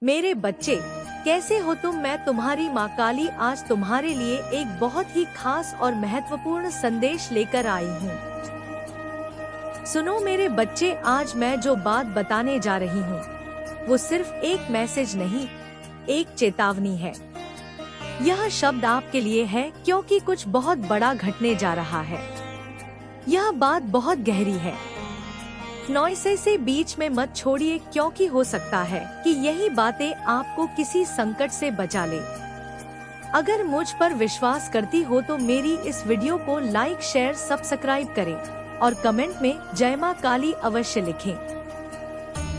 मेरे बच्चे, कैसे हो तुम? मैं तुम्हारी माँ काली आज तुम्हारे लिए एक बहुत ही खास और महत्वपूर्ण संदेश लेकर आई हूँ। सुनो मेरे बच्चे, आज मैं जो बात बताने जा रही हूँ वो सिर्फ एक मैसेज नहीं, एक चेतावनी है। यह शब्द आपके लिए है क्योंकि कुछ बहुत बड़ा घटने जा रहा है। यह बात बहुत गहरी है। नॉइसे से बीच में मत छोड़िए क्योंकि हो सकता है कि यही बातें आपको किसी संकट से बचा ले। अगर मुझ पर विश्वास करती हो तो मेरी इस वीडियो को लाइक, शेयर, सब्सक्राइब करें और कमेंट में जय मां काली अवश्य लिखें।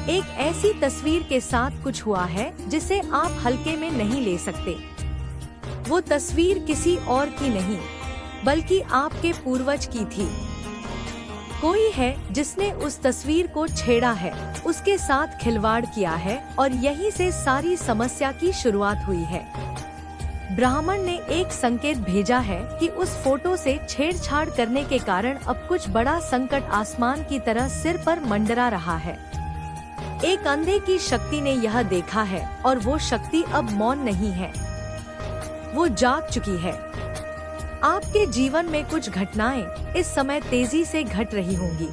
एक ऐसी तस्वीर के साथ कुछ हुआ है जिसे आप हल्के में नहीं ले सकते। वो तस्वीर किसी और की नहीं बल्कि आपके पूर्वज की थी। कोई है जिसने उस तस्वीर को छेड़ा है, उसके साथ खिलवाड़ किया है और यहीं से सारी समस्या की शुरुआत हुई है। ब्राह्मण ने एक संकेत भेजा है कि उस फोटो से छेड़छाड़ करने के कारण अब कुछ बड़ा संकट आसमान की तरह सिर पर मंडरा रहा है। एक अंधे की शक्ति ने यह देखा है और वो शक्ति अब मौन नहीं है, वो जाग चुकी है। आपके जीवन में कुछ घटनाएं इस समय तेजी से घट रही होंगी।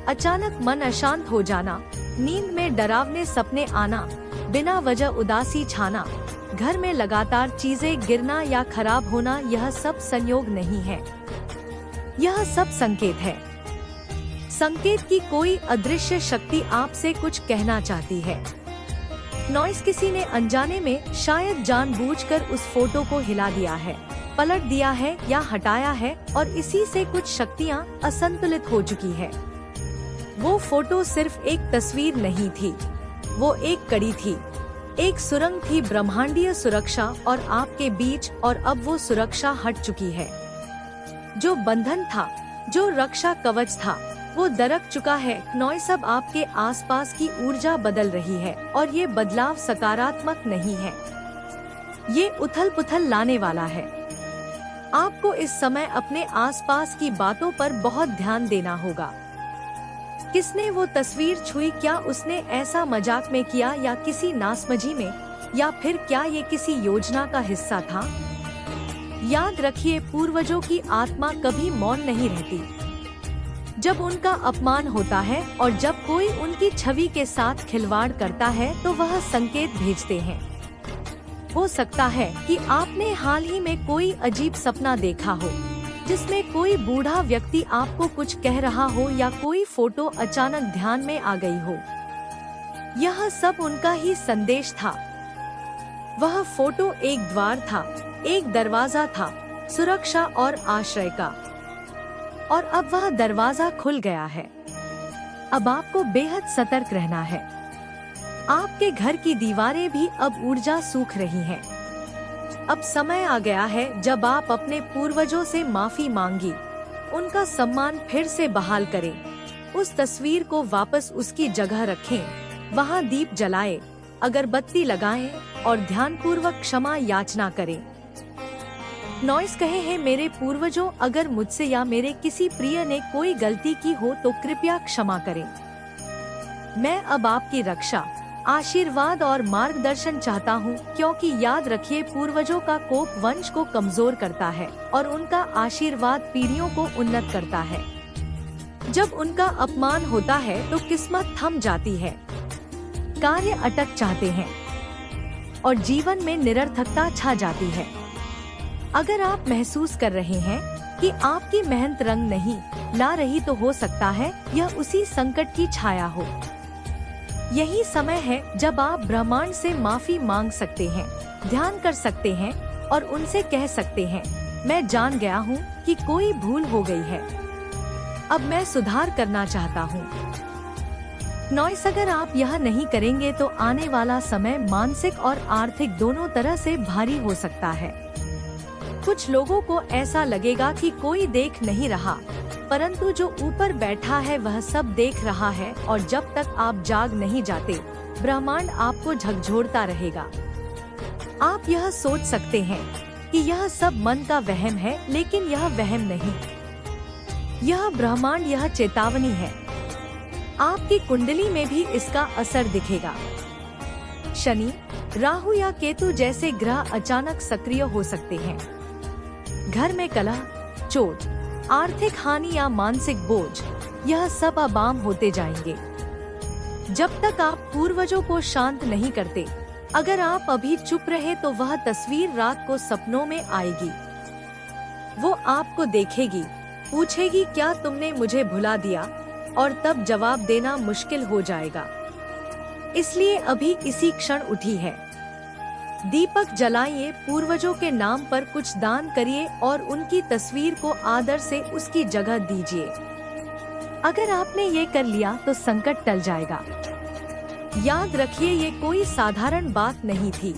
अचानक मन अशांत हो जाना, नींद में डरावने सपने आना, बिना वजह उदासी छाना, घर में लगातार चीजें गिरना या खराब होना, यह सब संयोग नहीं है, यह सब संकेत है। संकेत की कोई अदृश्य शक्ति आपसे कुछ कहना चाहती है। नॉइस किसी ने अनजाने में, शायद जानबूझकर उस फोटो को हिला दिया है, पलट दिया है या हटाया है और इसी से कुछ शक्तियां असंतुलित हो चुकी है। वो फोटो सिर्फ एक तस्वीर नहीं थी, वो एक कड़ी थी, एक सुरंग थी, ब्रह्मांडीय सुरक्षा और आपके बीच। और अब वो सुरक्षा हट चुकी है। जो बंधन था, जो रक्षा कवच था, वो दरक चुका है। नॉइस, अब आपके आसपास की ऊर्जा बदल रही है और ये बदलाव सकारात्मक नहीं है, ये उथल पुथल लाने वाला है। आपको इस समय अपने आसपास की बातों पर बहुत ध्यान देना होगा। किसने वो तस्वीर छुई? क्या उसने ऐसा मजाक में किया या किसी नासमझी में, या फिर क्या ये किसी योजना का हिस्सा था? याद रखिए, पूर्वजों की आत्मा कभी मौन नहीं रहती। जब उनका अपमान होता है और जब कोई उनकी छवि के साथ खिलवाड़ करता है तो वह संकेत भेजते हैं। हो सकता है कि आपने हाल ही में कोई अजीब सपना देखा हो जिसमें कोई बूढ़ा व्यक्ति आपको कुछ कह रहा हो या कोई फोटो अचानक ध्यान में आ गई हो। यह सब उनका ही संदेश था। वह फोटो एक द्वार था, एक दरवाजा था, सुरक्षा और आश्रय का। और अब वह दरवाजा खुल गया है। अब आपको बेहद सतर्क रहना है। आपके घर की दीवारें भी अब ऊर्जा सूख रही हैं। अब समय आ गया है जब आप अपने पूर्वजों से माफी मांगी, उनका सम्मान फिर से बहाल करें, उस तस्वीर को वापस उसकी जगह रखें, वहां दीप जलाएं, अगरबत्ती लगाएं और ध्यानपूर्वक क्षमा याचना करें। नॉइस कहे हैं, मेरे पूर्वजों, अगर मुझसे या मेरे किसी प्रिय ने कोई गलती की हो तो कृपया क्षमा करें। मैं अब आपकी रक्षा, आशीर्वाद और मार्गदर्शन चाहता हूँ, क्योंकि याद रखिए, पूर्वजों का कोप वंश को कमजोर करता है और उनका आशीर्वाद पीढ़ियों को उन्नत करता है। जब उनका अपमान होता है तो किस्मत थम जाती है, कार्य अटक जाते हैं और जीवन में निरर्थकता छा जाती है। अगर आप महसूस कर रहे हैं कि आपकी मेहनत रंग नहीं ला रही तो हो सकता है यह उसी संकट की छाया हो। यही समय है जब आप ब्रह्मांड से माफी मांग सकते हैं, ध्यान कर सकते हैं और उनसे कह सकते हैं, मैं जान गया हूँ कि कोई भूल हो गई है, अब मैं सुधार करना चाहता हूँ। नॉइस, अगर आप यह नहीं करेंगे तो आने वाला समय मानसिक और आर्थिक दोनों तरह से भारी हो सकता है। कुछ लोगों को ऐसा लगेगा कि कोई देख नहीं रहा, परंतु जो ऊपर बैठा है वह सब देख रहा है और जब तक आप जाग नहीं जाते, ब्रह्मांड आपको झकझोरता रहेगा। आप यह सोच सकते हैं कि यह सब मन का वहम है, लेकिन यह वहम नहीं, यह ब्रह्मांड, यह चेतावनी है। आपकी कुंडली में भी इसका असर दिखेगा। शनि, राहु या केतु जैसे ग्रह अचानक सक्रिय हो सकते हैं। घर में कलह, चोट, आर्थिक हानि या मानसिक बोझ, यह सब अब आम होते जाएंगे। जब तक आप पूर्वजों को शांत नहीं करते, अगर आप अभी चुप रहे तो वह तस्वीर रात को सपनों में आएगी। वो आपको देखेगी, पूछेगी क्या तुमने मुझे भुला दिया, और तब जवाब देना मुश्किल हो जाएगा। इसलिए अभी इसी क्षण उठी है। दीपक जलाइए, पूर्वजों के नाम पर कुछ दान करिए और उनकी तस्वीर को आदर से उसकी जगह दीजिए। अगर आपने ये कर लिया तो संकट टल जाएगा। याद रखिए, ये कोई साधारण बात नहीं थी।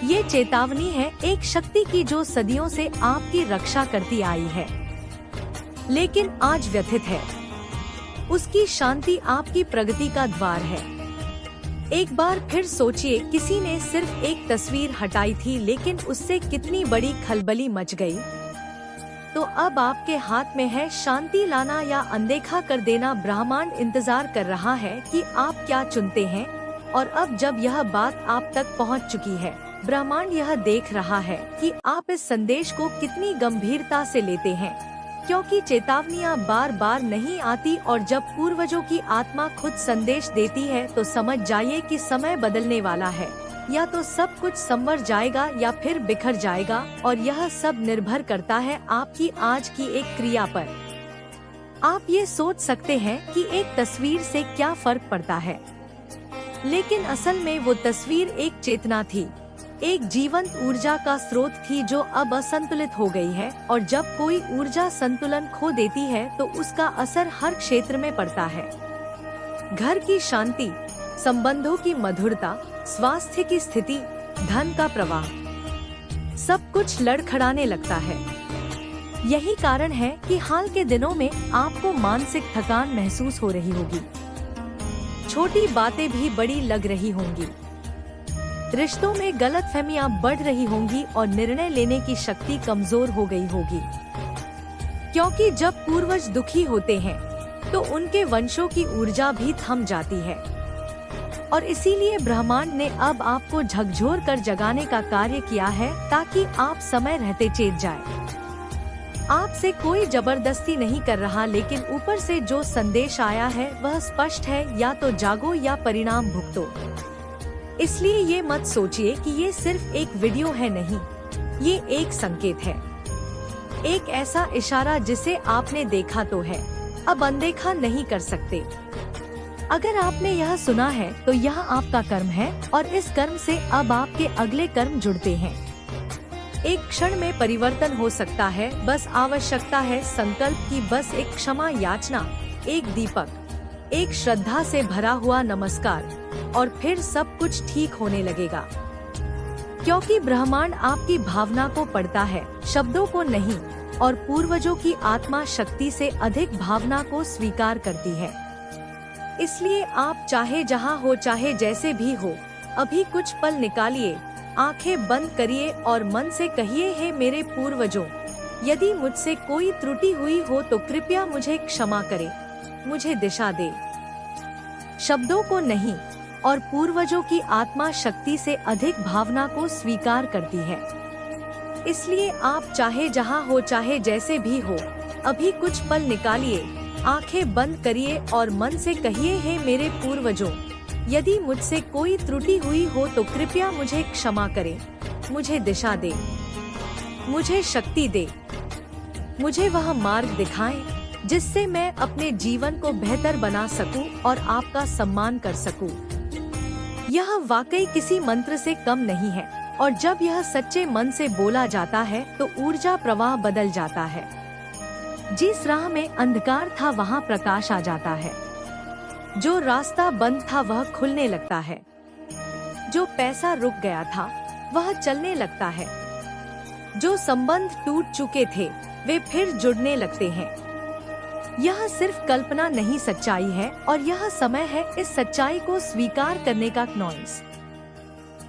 ये चेतावनी है एक शक्ति की जो सदियों से आपकी रक्षा करती आई है, लेकिन आज व्यथित है। उसकी शांति आपकी प्रगति का द्वार है। एक बार फिर सोचिए, किसी ने सिर्फ एक तस्वीर हटाई थी, लेकिन उससे कितनी बड़ी खलबली मच गई। तो अब आपके हाथ में है शांति लाना या अनदेखा कर देना। ब्रह्मांड इंतजार कर रहा है कि आप क्या चुनते हैं। और अब जब यह बात आप तक पहुंच चुकी है, ब्रह्मांड यह देख रहा है कि आप इस संदेश को कितनी गंभीरता से लेते हैं, क्योंकि चेतावनियां बार बार नहीं आती, और जब पूर्वजों की आत्मा खुद संदेश देती है तो समझ जाइए कि समय बदलने वाला है। या तो सब कुछ संवर जाएगा या फिर बिखर जाएगा, और यह सब निर्भर करता है आपकी आज की एक क्रिया पर। आप ये सोच सकते हैं कि एक तस्वीर से क्या फर्क पड़ता है, लेकिन असल में वो तस्वीर एक चेतना थी, एक जीवंत ऊर्जा का स्रोत थी जो अब असंतुलित हो गई है। और जब कोई ऊर्जा संतुलन खो देती है तो उसका असर हर क्षेत्र में पड़ता है। घर की शांति, संबंधों की मधुरता, स्वास्थ्य की स्थिति, धन का प्रवाह, सब कुछ लड़खड़ाने लगता है। यही कारण है कि हाल के दिनों में आपको मानसिक थकान महसूस हो रही होगी। छोटी बातें भी बड़ी लग रही होंगी। रिश्तों में गलतफहमियां बढ़ रही होंगी और निर्णय लेने की शक्ति कमजोर हो गई होगी। क्योंकि जब पूर्वज दुखी होते हैं तो उनके वंशों की ऊर्जा भी थम जाती है। और इसीलिए ब्रह्मांड ने अब आपको झकझोर कर जगाने का कार्य किया है, ताकि आप समय रहते चेत जाए। आपसे कोई जबरदस्ती नहीं कर रहा, लेकिन ऊपर से जो संदेश आया है वह स्पष्ट है, या तो जागो या परिणाम भुगतो। इसलिए ये मत सोचिए कि ये सिर्फ एक वीडियो है, नहीं, ये एक संकेत है, एक ऐसा इशारा जिसे आपने देखा तो है, अब अनदेखा नहीं कर सकते। अगर आपने यह सुना है तो यह आपका कर्म है, और इस कर्म से अब आपके अगले कर्म जुड़ते हैं। एक क्षण में परिवर्तन हो सकता है, बस आवश्यकता है संकल्प की, बस एक क्षमा याचना, एक दीपक, एक श्रद्धा से भरा हुआ नमस्कार, और फिर सब कुछ ठीक होने लगेगा। क्योंकि ब्रह्मांड आपकी भावना को पढ़ता है, शब्दों को नहीं, और पूर्वजों की आत्मा शक्ति से अधिक भावना को स्वीकार करती है। इसलिए आप चाहे जहां हो, चाहे जैसे भी हो, अभी कुछ पल निकालिए, आंखें बंद करिए और मन से कहिए, हे मेरे पूर्वजों, यदि मुझसे कोई त्रुटि हुई हो तो कृपया मुझे क्षमा करें, मुझे दिशा दे। शब्दों को नहीं, और पूर्वजों की आत्मा शक्ति से अधिक भावना को स्वीकार करती है। इसलिए आप चाहे जहां हो, चाहे जैसे भी हो, अभी कुछ पल निकालिए, आंखें बंद करिए और मन से कहिए, हे मेरे पूर्वजों, यदि मुझसे कोई त्रुटि हुई हो तो कृपया मुझे क्षमा करें, मुझे दिशा दे, मुझे शक्ति दे, मुझे वह मार्ग दिखाएं जिससे मैं अपने जीवन को बेहतर बना सकूं और आपका सम्मान कर सकूं। यह वाकई किसी मंत्र से कम नहीं है, और जब यह सच्चे मन से बोला जाता है तो ऊर्जा प्रवाह बदल जाता है। जिस राह में अंधकार था वहाँ प्रकाश आ जाता है, जो रास्ता बंद था वह खुलने लगता है, जो पैसा रुक गया था वह चलने लगता है, जो संबंध टूट चुके थे वे फिर जुड़ने लगते हैं। यह सिर्फ कल्पना नहीं, सच्चाई है, और यह समय है इस सच्चाई को स्वीकार करने का। नॉइस,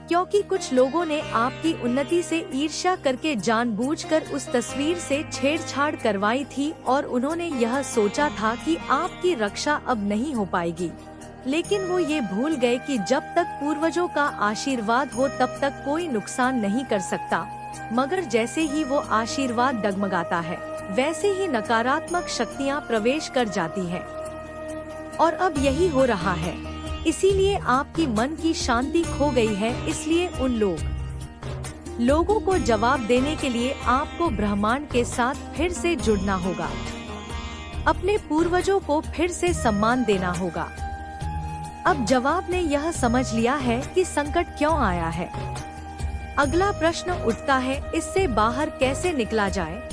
क्योंकि कुछ लोगों ने आपकी उन्नति से ईर्ष्या करके जानबूझकर उस तस्वीर से छेड़छाड़ करवाई थी, और उन्होंने यह सोचा था कि आपकी रक्षा अब नहीं हो पाएगी। लेकिन वो ये भूल गए कि जब तक पूर्वजों का आशीर्वाद हो तब तक कोई नुकसान नहीं कर सकता, मगर जैसे ही वो आशीर्वाद डगमगाता है, वैसे ही नकारात्मक शक्तियाँ प्रवेश कर जाती है। और अब यही हो रहा है, इसीलिए आपकी मन की शांति खो गई है। इसलिए उन लोगों को जवाब देने के लिए आपको ब्रह्मांड के साथ फिर से जुड़ना होगा, अपने पूर्वजों को फिर से सम्मान देना होगा। अब जवाब ने यह समझ लिया है कि संकट क्यों आया है। अगला प्रश्न उठता है, इससे बाहर कैसे निकला जाए?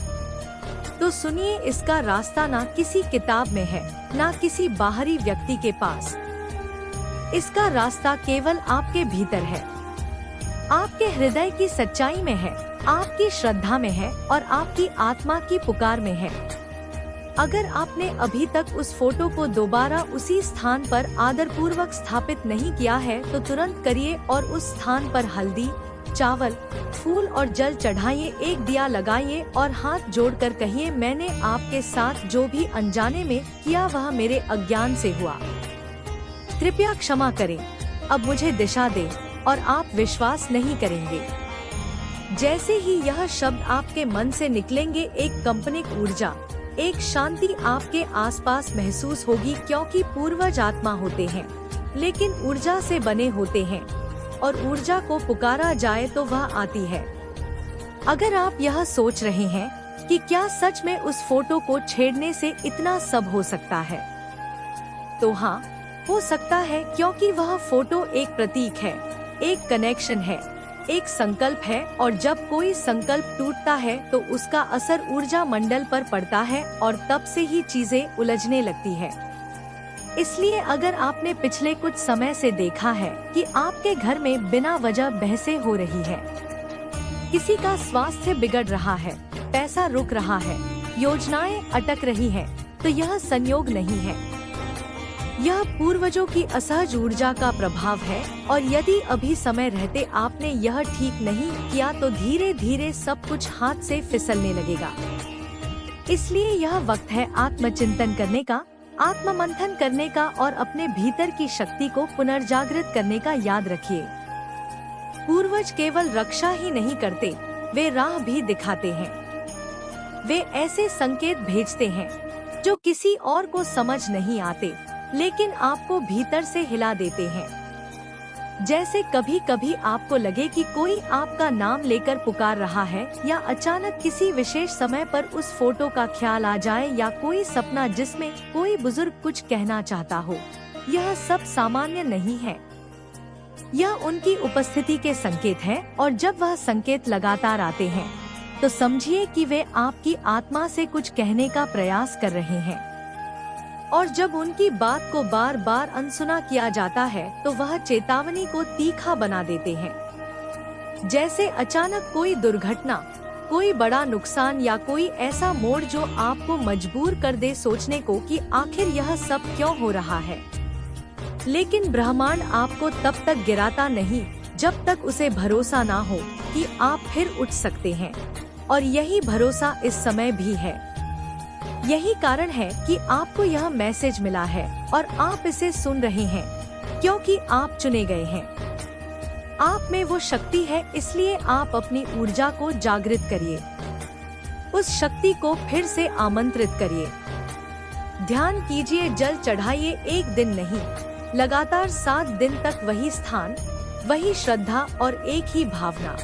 तो सुनिए, इसका रास्ता ना किसी किताब में है, ना किसी बाहरी व्यक्ति के पास। इसका रास्ता केवल आपके भीतर है, आपके हृदय की सच्चाई में है, आपकी श्रद्धा में है और आपकी आत्मा की पुकार में है। अगर आपने अभी तक उस फोटो को दोबारा उसी स्थान पर आदरपूर्वक स्थापित नहीं किया है तो तुरंत करिए और उस स्थान पर हल्दी, चावल, फूल और जल चढ़ाइए, एक दिया लगाइए और हाथ जोड़कर कहिए, मैंने आपके साथ जो भी अनजाने में किया वह मेरे अज्ञान से हुआ, कृपया क्षमा करें, अब मुझे दिशा दें। और आप विश्वास नहीं करेंगे, जैसे ही यह शब्द आपके मन से निकलेंगे, एक कंपनिक ऊर्जा, एक शांति आपके आसपास महसूस होगी, क्योंकि पूर्वज आत्मा होते हैं लेकिन ऊर्जा से बने होते हैं और ऊर्जा को पुकारा जाए तो वह आती है। अगर आप यह सोच रहे हैं कि क्या सच में उस फोटो को छेड़ने से इतना सब हो सकता है, तो हाँ, हो सकता है, क्योंकि वह फोटो एक प्रतीक है, एक कनेक्शन है, एक संकल्प है और जब कोई संकल्प टूटता है तो उसका असर ऊर्जा मंडल पर पड़ता है और तब से ही चीजें उलझने लगती है। इसलिए अगर आपने पिछले कुछ समय से देखा है कि आपके घर में बिना वजह बहसें हो रही है, किसी का स्वास्थ्य बिगड़ रहा है, पैसा रुक रहा है, योजनाएं अटक रही हैं, तो यह संयोग नहीं है, यह पूर्वजों की असहज ऊर्जा का प्रभाव है। और यदि अभी समय रहते आपने यह ठीक नहीं किया तो धीरे धीरे सब कुछ हाथ से फिसलने लगेगा। इसलिए यह वक्त है आत्मचिंतन करने का, आत्म मंथन करने का और अपने भीतर की शक्ति को पुनर्जागृत करने का। याद रखिए, पूर्वज केवल रक्षा ही नहीं करते, वे राह भी दिखाते हैं। वे ऐसे संकेत भेजते हैं जो किसी और को समझ नहीं आते, लेकिन आपको भीतर से हिला देते हैं। जैसे कभी कभी आपको लगे कि कोई आपका नाम लेकर पुकार रहा है, या अचानक किसी विशेष समय पर उस फोटो का ख्याल आ जाए, या कोई सपना जिसमें कोई बुजुर्ग कुछ कहना चाहता हो। यह सब सामान्य नहीं है, यह उनकी उपस्थिति के संकेत है। और जब वह संकेत लगातार आते हैं तो समझिए कि वे आपकी आत्मा से कुछ कहने का प्रयास कर रहे हैं। और जब उनकी बात को बार बार अनसुना किया जाता है तो वह चेतावनी को तीखा बना देते हैं। जैसे अचानक कोई दुर्घटना, कोई बड़ा नुकसान या कोई ऐसा मोड़ जो आपको मजबूर कर दे सोचने को कि आखिर यह सब क्यों हो रहा है। लेकिन ब्रह्मांड आपको तब तक गिराता नहीं जब तक उसे भरोसा ना हो कि आप फिर उठ सकते हैं। और यही भरोसा इस समय भी है। यही कारण है कि आपको यह मैसेज मिला है और आप इसे सुन रहे हैं, क्योंकि आप चुने गए हैं। आप में वो शक्ति है, इसलिए आप अपनी ऊर्जा को जागृत करिए, उस शक्ति को फिर से आमंत्रित करिए। ध्यान कीजिए, जल चढ़ाइए, एक दिन नहीं, लगातार 7 दिन तक वही स्थान, वही श्रद्धा और एक ही भावना।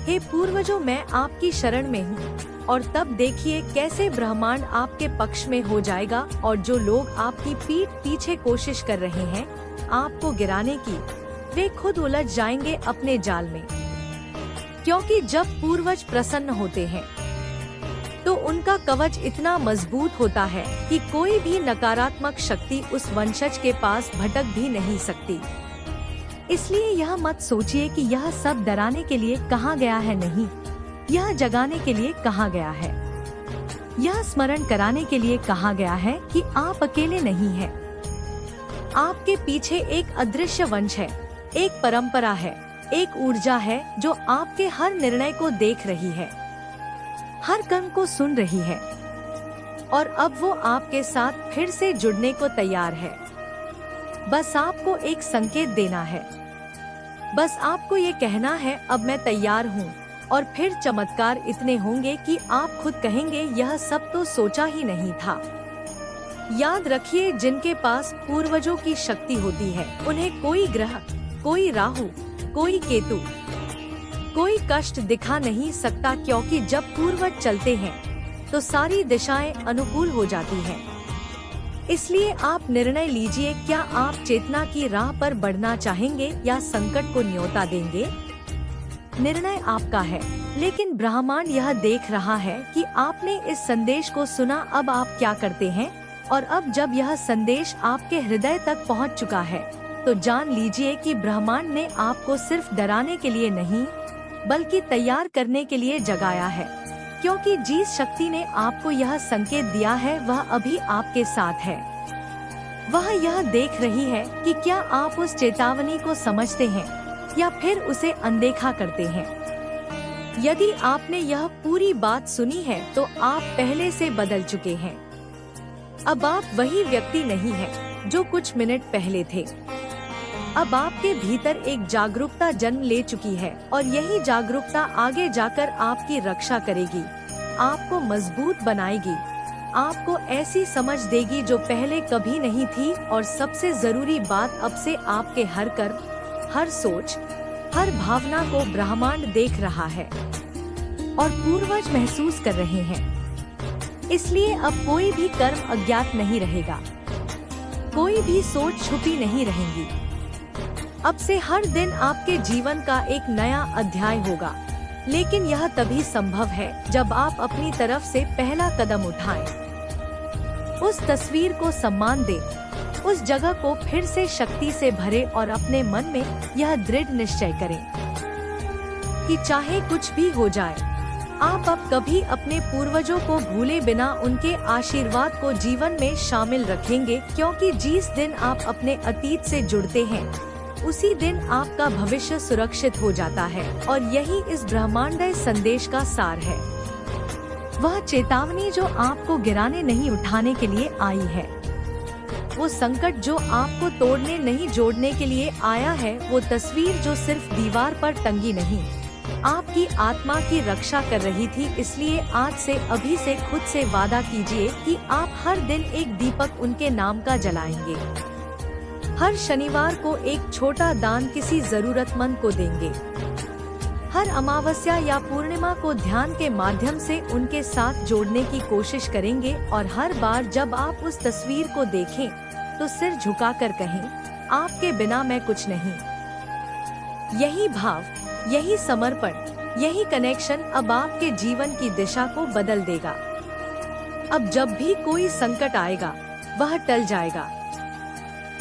हे पूर्वजों, मैं आपकी शरण में हूँ। और तब देखिए कैसे ब्रह्मांड आपके पक्ष में हो जाएगा। और जो लोग आपकी पीठ पीछे कोशिश कर रहे हैं आपको गिराने की, वे खुद उलझ जाएंगे अपने जाल में। क्योंकि जब पूर्वज प्रसन्न होते हैं तो उनका कवच इतना मजबूत होता है कि कोई भी नकारात्मक शक्ति उस वंशज के पास भटक भी नहीं सकती। इसलिए यह मत सोचिए कि यह सब डराने के लिए कहा गया है, नहीं, यह जगाने के लिए कहा गया है। यह स्मरण कराने के लिए कहा गया है कि आप अकेले नहीं हैं। आपके पीछे एक अदृश्य वंश है, एक परंपरा है, एक ऊर्जा है जो आपके हर निर्णय को देख रही है, हर कर्म को सुन रही है। और अब वो आपके साथ फिर से जुड़ने को तैयार है। बस आपको एक संकेत देना है। बस आपको ये कहना है, अब मैं तैयार हूँ, और फिर चमत्कार इतने होंगे कि आप खुद कहेंगे यह सब तो सोचा ही नहीं था। याद रखिए, जिनके पास पूर्वजों की शक्ति होती है उन्हें कोई ग्रह, कोई राहु, कोई केतु, कोई कष्ट दिखा नहीं सकता, क्योंकि जब पूर्वज चलते हैं तो सारी दिशाएं अनुकूल हो जाती हैं। इसलिए आप निर्णय लीजिए, क्या आप चेतना की राह पर बढ़ना चाहेंगे या संकट को न्योता देंगे। निर्णय आपका है, लेकिन ब्रह्मांड यह देख रहा है कि आपने इस संदेश को सुना। अब आप क्या करते हैं? और अब जब यह संदेश आपके हृदय तक पहुंच चुका है, तो जान लीजिए कि ब्रह्मांड ने आपको सिर्फ डराने के लिए नहीं, बल्कि तैयार करने के लिए जगाया है। क्योंकि जिस शक्ति ने आपको यह संकेत दिया है वह अभी आपके साथ है। वह यह देख रही है कि क्या आप उस चेतावनी को समझते हैं या फिर उसे अनदेखा करते हैं। यदि आपने यह पूरी बात सुनी है तो आप पहले से बदल चुके हैं। अब आप वही व्यक्ति नहीं हैं जो कुछ मिनट पहले थे। अब आपके भीतर एक जागरूकता जन्म ले चुकी है, और यही जागरूकता आगे जाकर आपकी रक्षा करेगी, आपको मजबूत बनाएगी, आपको ऐसी समझ देगी जो पहले कभी नहीं थी। और सबसे जरूरी बात, अब से आपके हर कर्म, हर सोच, हर भावना को ब्रह्मांड देख रहा है और पूर्वज महसूस कर रहे हैं। इसलिए अब कोई भी कर्म अज्ञात नहीं रहेगा, कोई भी सोच छुपी नहीं रहेंगी। अब से हर दिन आपके जीवन का एक नया अध्याय होगा, लेकिन यह तभी संभव है जब आप अपनी तरफ से पहला कदम उठाएं। उस तस्वीर को सम्मान दें, उस जगह को फिर से शक्ति से भरें और अपने मन में यह दृढ़ निश्चय करें कि चाहे कुछ भी हो जाए, आप अब कभी अपने पूर्वजों को भूले बिना उनके आशीर्वाद को जीवन में शामिल रखेंगे। क्योंकि जिस दिन आप अपने अतीत से जुड़ते हैं, उसी दिन आपका भविष्य सुरक्षित हो जाता है। और यही इस ब्रह्मांडीय संदेश का सार है। वह चेतावनी जो आपको गिराने नहीं, उठाने के लिए आई है। वो संकट जो आपको तोड़ने नहीं, जोड़ने के लिए आया है। वो तस्वीर जो सिर्फ दीवार पर टंगी नहीं, आपकी आत्मा की रक्षा कर रही थी। इसलिए आज से, अभी से खुद से वादा कीजिए कि आप हर दिन एक दीपक उनके नाम का जलाएंगे। हर शनिवार को एक छोटा दान किसी जरूरतमंद को देंगे। हर अमावस्या या पूर्णिमा को ध्यान के माध्यम से उनके साथ जोड़ने की कोशिश करेंगे। और हर बार जब आप उस तस्वीर को देखें तो सिर झुकाकर कहें, आपके बिना मैं कुछ नहीं। यही भाव, यही समर्पण, यही कनेक्शन अब आपके जीवन की दिशा को बदल देगा। अब जब भी कोई संकट आएगा वह टल जाएगा।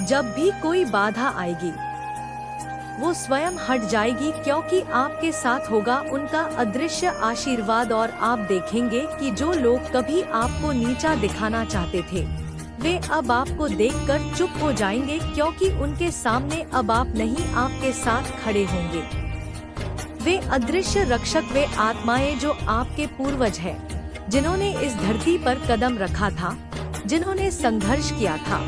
जब भी कोई बाधा आएगी वो स्वयं हट जाएगी, क्योंकि आपके साथ होगा उनका अदृश्य आशीर्वाद। और आप देखेंगे कि जो लोग कभी आपको नीचा दिखाना चाहते थे, वे अब आपको देखकर चुप हो जाएंगे, क्योंकि उनके सामने अब आप नहीं, आपके साथ खड़े होंगे। वे अदृश्य रक्षक, वे आत्माएं जो आपके पूर्वज हैं, जिन्होंने इस धरती पर कदम रखा था, जिन्होंने संघर्ष किया था,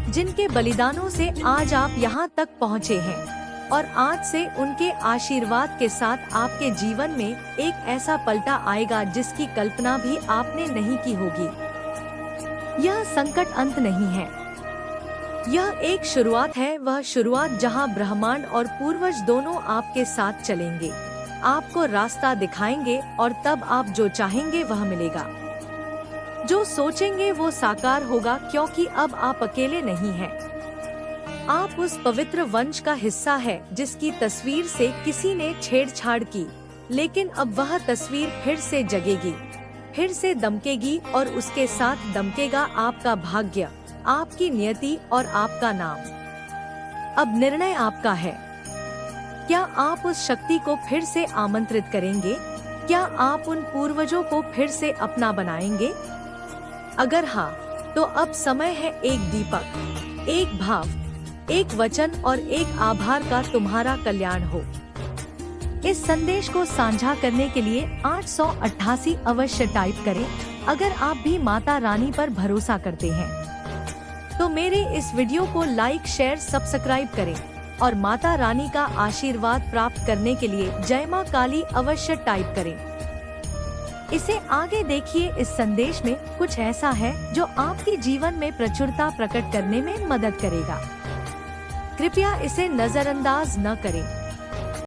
जिनके बलिदानों से आज आप यहाँ तक पहुँचे हैं। और आज से उनके आशीर्वाद के साथ आपके जीवन में एक ऐसा पलटा आएगा जिसकी कल्पना भी आपने नहीं की होगी। यह संकट अंत नहीं है, यह एक शुरुआत है। वह शुरुआत जहां ब्रह्मांड और पूर्वज दोनों आपके साथ चलेंगे, आपको रास्ता दिखाएंगे, और तब आप जो चाहेंगे वह मिलेगा। जो सोचेंगे वो साकार होगा, क्योंकि अब आप अकेले नहीं हैं। आप उस पवित्र वंश का हिस्सा है जिसकी तस्वीर से किसी ने छेड़छाड़ की, लेकिन अब वह तस्वीर फिर से जगेगी, फिर से दमकेगी, और उसके साथ दमकेगा आपका भाग्य, आपकी नियति और आपका नाम। अब निर्णय आपका है। क्या आप उस शक्ति को फिर से आमंत्रित करेंगे? क्या आप उन पूर्वजों को फिर से अपना बनाएंगे? अगर हाँ, तो अब समय है एक दीपक, एक भाव, एक वचन और एक आभार का तुम्हारा कल्याण हो। इस संदेश को साझा करने के लिए 888 अवश्य टाइप करें, अगर आप भी माता रानी पर भरोसा करते हैं। तो मेरे इस वीडियो को लाइक, शेयर, सब्सक्राइब करें और माता रानी का आशीर्वाद प्राप्त करने के लिए जय मां काली अवश्य टाइप करें। इसे आगे देखिए। इस संदेश में कुछ ऐसा है जो आपके जीवन में प्रचुरता प्रकट करने में मदद करेगा। कृपया इसे नजरअंदाज न करें।